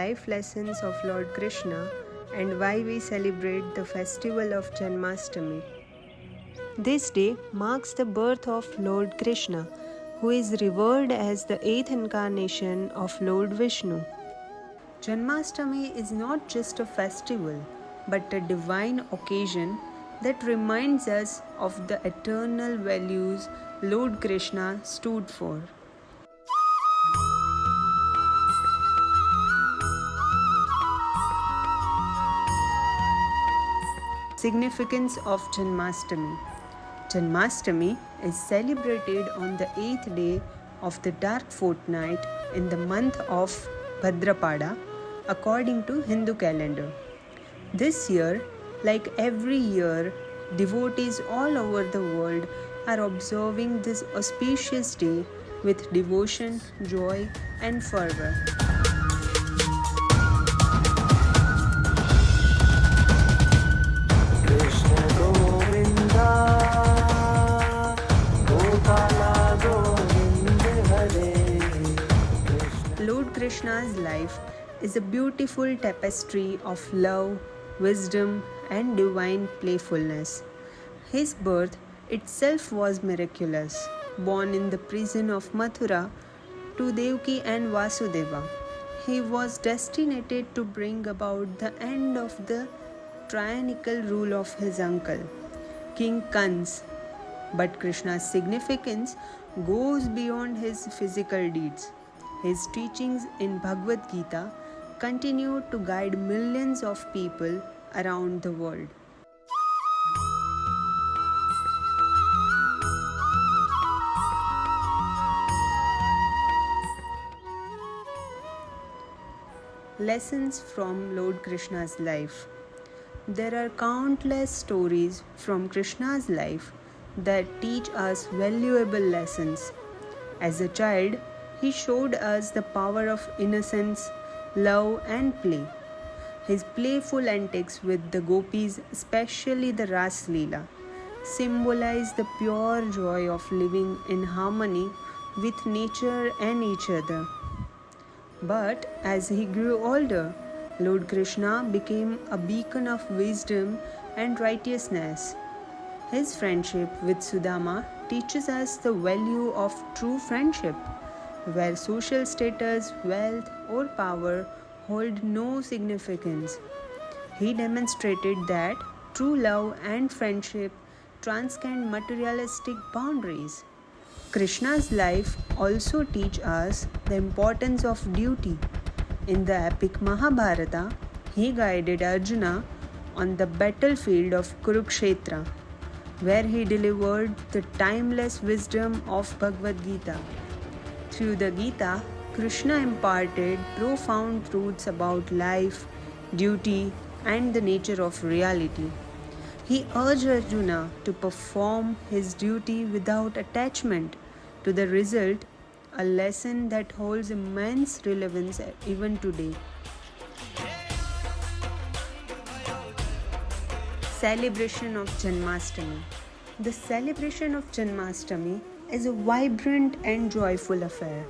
life lessons of Lord Krishna and why we celebrate the festival of Janmashtami. This day marks the birth of Lord Krishna, who is revered as the eighth incarnation of Lord Vishnu. Janmashtami is not just a festival, but a divine occasion that reminds us of the eternal values Lord Krishna stood for. Significance of Janmashtami. Janmashtami is celebrated on the 8th day of the dark fortnight in the month of Bhadrapada according to Hindu calendar. This year, like every year, devotees all over the world are observing this auspicious day with devotion, joy, and fervor. Lord Krishna's life is a beautiful tapestry of love, wisdom, and divine playfulness. His birth itself was miraculous. Born in the prison of Mathura to Devaki and Vasudeva, he was destined to bring about the end of the tyrannical rule of his uncle, King Kans. But Krishna's significance goes beyond his physical deeds. His teachings in Bhagavad Gita continue to guide millions of people around the world. Lessons from Lord Krishna's life. There are countless stories from Krishna's life that teach us valuable lessons. As a child, he showed us the power of innocence, love, and play. His playful antics with the gopis, especially the Ras Leela, symbolize the pure joy of living in harmony with nature and each other. But as he grew older, Lord Krishna became a beacon of wisdom and righteousness. His friendship with Sudama teaches us the value of true friendship, where social status, wealth, or power hold no significance. He demonstrated that true love and friendship transcend materialistic boundaries. Krishna's life also teaches us the importance of duty. In the epic Mahabharata, he guided Arjuna on the battlefield of Kurukshetra, where he delivered the timeless wisdom of Bhagavad Gita. Through the Gita, Krishna imparted profound truths about life, duty, and the nature of reality. He urged Arjuna to perform his duty without attachment to the result, a lesson that holds immense relevance even today. Celebration of Janmashtami. The celebration of Janmashtami is a vibrant and joyful affair.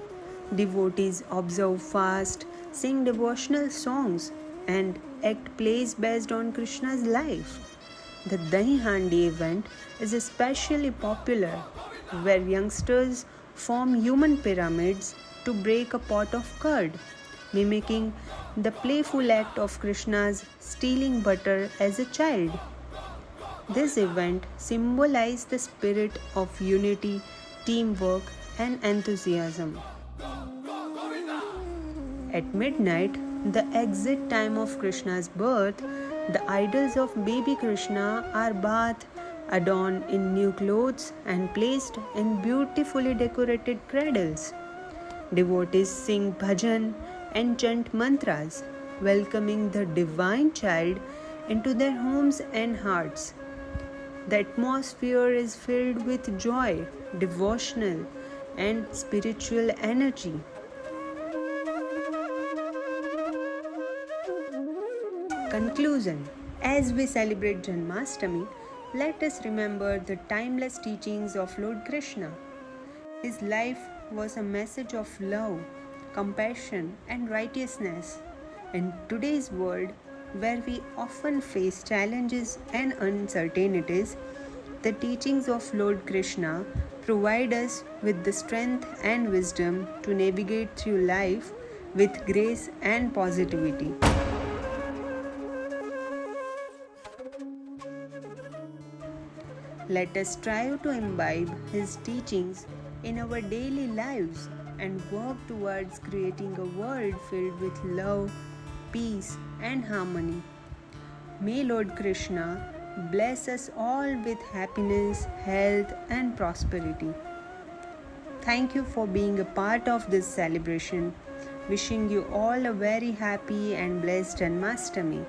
Devotees observe fast, sing devotional songs, and act plays based on Krishna's life. The Dahi Handi event is especially popular, where youngsters form human pyramids to break a pot of curd, mimicking the playful act of Krishna's stealing butter as a child. This event symbolizes the spirit of unity, teamwork, and enthusiasm. At midnight, the exact time of Krishna's birth, the idols of baby Krishna are bathed, adorned in new clothes, and placed in beautifully decorated cradles. Devotees sing bhajan and chant mantras, welcoming the divine child into their homes and hearts. The atmosphere is filled with joy, devotional, and spiritual energy. Conclusion. As we celebrate Janmashtami, let us remember the timeless teachings of Lord Krishna. His life was a message of love, compassion, and righteousness. In today's world, where we often face challenges and uncertainties, the teachings of Lord Krishna provide us with the strength and wisdom to navigate through life with grace and positivity. Let us strive to imbibe his teachings in our daily lives and work towards creating a world filled with love, peace, and harmony. May Lord Krishna bless us all with happiness, health, and prosperity. Thank you for being a part of this celebration. Wishing you all a very happy and blessed Janmashtami.